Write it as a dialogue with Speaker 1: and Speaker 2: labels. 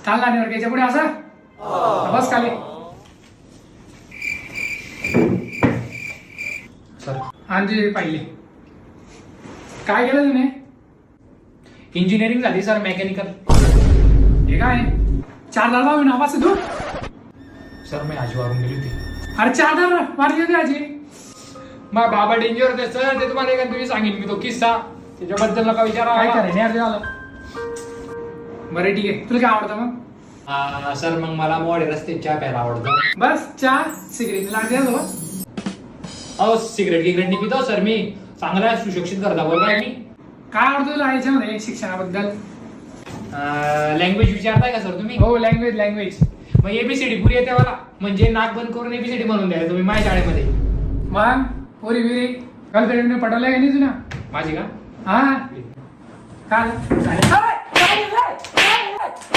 Speaker 1: चालला नाही याच्या पुढे असं बस खाली.
Speaker 2: सर
Speaker 1: आणजी पाहिले काय केलं तुम्ही?
Speaker 2: इंजिनिअरिंग झाली सर, मेकॅनिकल.
Speaker 1: हे काय 4,000 नावाच तू?
Speaker 2: सर मी आजी वारून गेली होती.
Speaker 1: अरे 4,000 वाढली होती आजी.
Speaker 2: मग बाबा डेंजर होते सर, ते तुम्हाला तुम्ही सांगेन मी तो किस्सा, त्याच्याबद्दल नका विचारा.
Speaker 1: काय करायला यार देवाला. बरं ठीक आहे, तुला काय आवडतं मग?
Speaker 2: सर मग मला मोडे रस्ते चहा प्यायला आवडतं.
Speaker 1: बस चहा सिगरेट लागते तो.
Speaker 2: अहो सिगरेट गिगरेट नाही पितो सर, मी चांगला सुशिक्षित करता बोलताय मी.
Speaker 1: काय आवडतं तुला याच्यामध्ये शिक्षणाबद्दल?
Speaker 2: लँग्वेज विचारताय का सर तुम्ही?
Speaker 1: हो लँग्वेज.
Speaker 2: मग एबीसीडी पुरी येते मला, म्हणजे नाक बंद करून एबीसीडी म्हणून द्यायला तुम्ही माझ्या शाळेमध्ये.
Speaker 1: मग पोरी बिरी गर्लफ्रेंडने पटवलंय का नाही तुला?
Speaker 2: माझी का?
Speaker 1: हा काय